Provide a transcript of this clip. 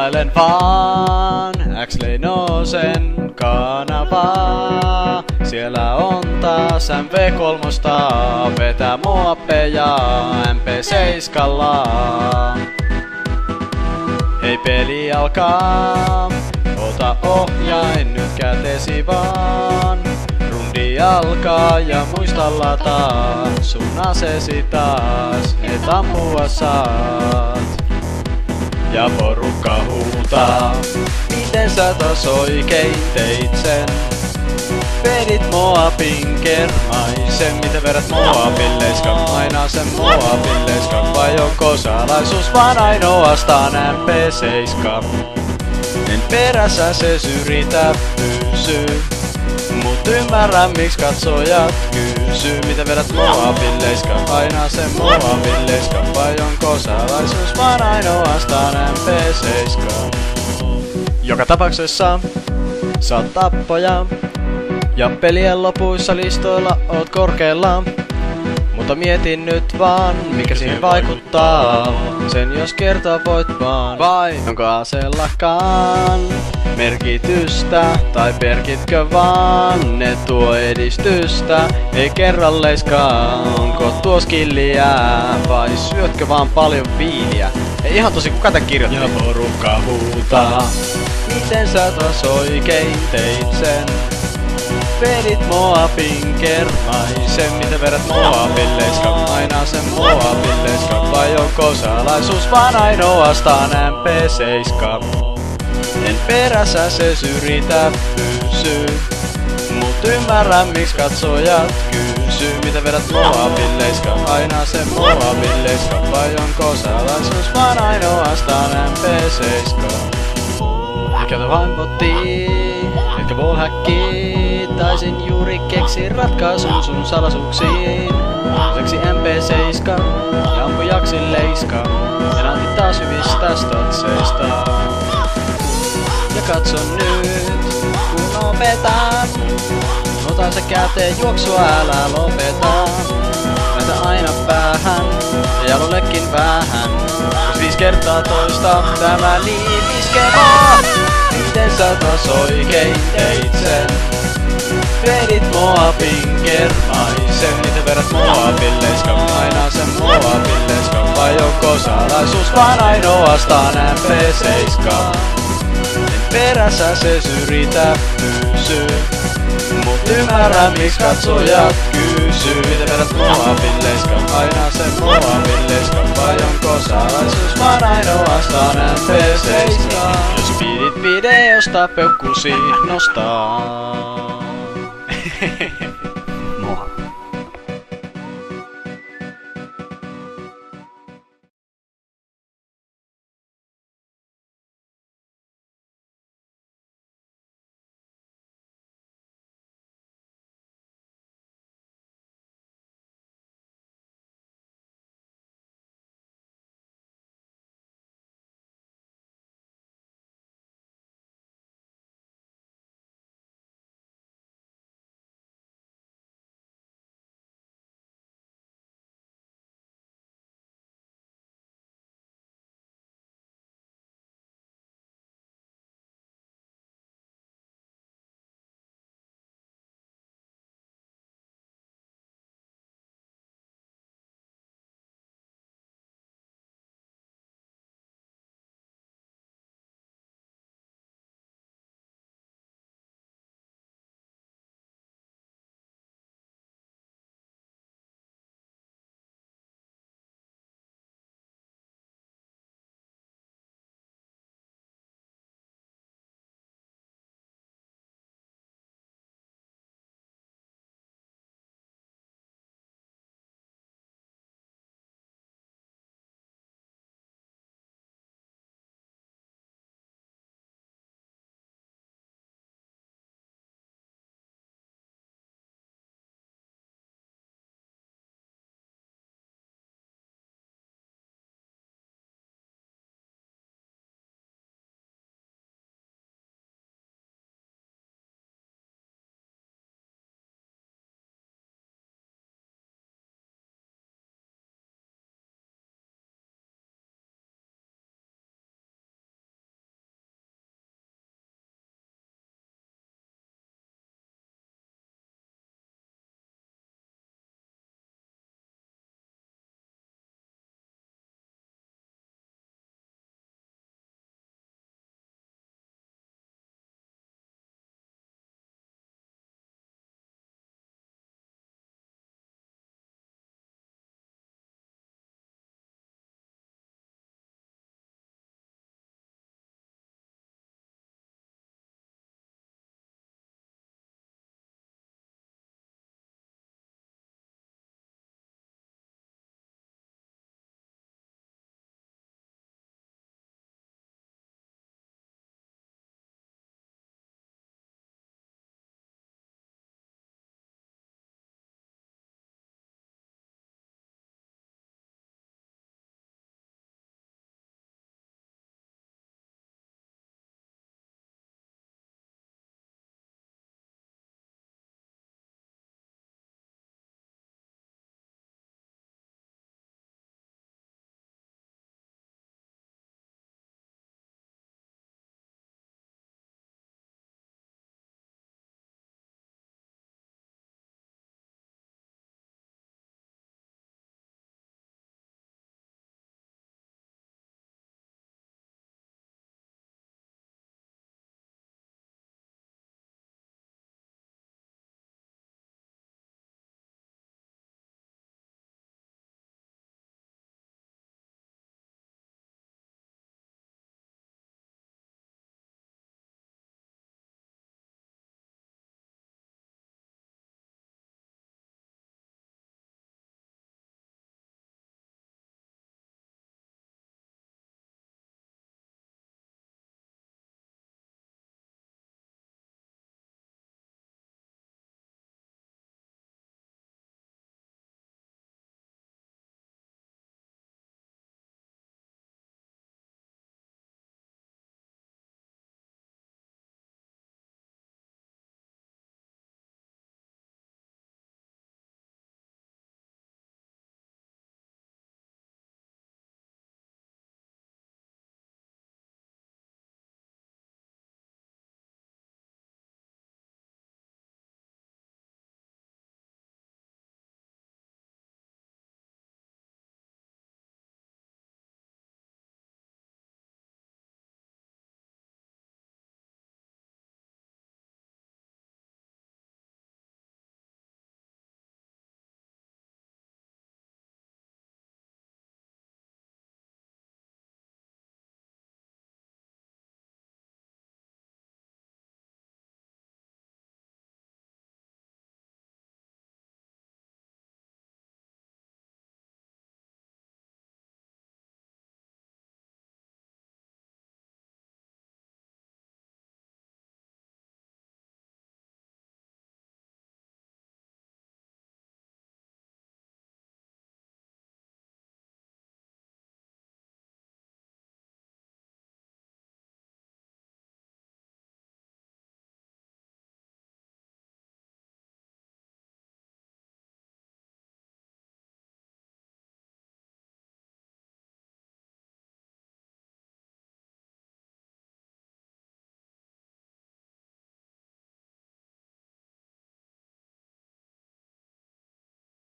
Kelailen vaan X-Leinosen kanavaa. Siellä on taas MV3, vetää muoppeja MP7:lla. Hei, peli alkaa, ota ohjain nyt kätesi vaan. Rundi alkaa ja muista lataa sun asesi taas, et ampua saat. Ja porukka huutaa, miten sä tos oikein teit sen? Vedit Moabin kermaisen, miten vedät Moabin leiskan? Aina sen Moabin leiskan, vai onko salaisuus vaan ainoastaan MP7? En perässä se yritä pysyy, mut ymmärrän miksi katsojat kysyy. Miten vedät Moabin leiskan? Aina sen Moabin leiskan, vai onko salaisuus vaan ainoastaan MP7? Joka tapauksessa saat tappoja ja pelien lopuissa listoilla oot korkealla. Mutta mietin nyt vaan, mikä siihen vaikuttaa. Sen jos kertoa voit vaan, vai onko aseellakaan merkitystä? Tai perkitkö vaan, ne tuo edistystä? Ei kerralleiskaan, onko tuo skilliä? Vai syötkö vaan paljon viiniä? Ei ihan tosi, kuka tän kirjoitti? Ja porukka huutaa, miten sä tos oikein teit sen? Vedit Moabin kermaisen, miten vedät Moabin leiskan? Aina sen Moabin leiskan, vai onko salaisuus vaan ainoastaan MP7? En perässä se yritä pysyy, mut ymmärrän miksi katsojat kysyy. Miten vedät Moabin leiskan? Aina sen Moabin leiskan, vai onko salaisuus vaan ainoastaan MP7? Mikä te vaimottiin, etkä wallhackiin? Taisin juuri keksiä ratkaisun sun salaisuuksiin. Seksi MP7 ja ampujaksi leiska. Ja nautin taas hyvistä statseista. Ja katso nyt, kun opetan. Otan se käteen, juoksua älä lopeta. Näitä aina päähän ja jalollekin vähän. Jos 5 kertaa toista tämä niin iskee vaan. Miten sä tos oikein teit sen? Vedit Moabin kermaisen, miten vedät Moabin leiskan? Aina sen Moabin leiskan, vai onko salaisuus vaan ainoastaan MP7? En perässä se yritä pysyy, mut ymmärrän miksi katsojat kysyy. Miten vedät Moabin leiskan? Aina sen Moabin leiskan, vai onko salaisuus vaan ainoastaan MP7? Jos pidit videosta peukkusi nostaa.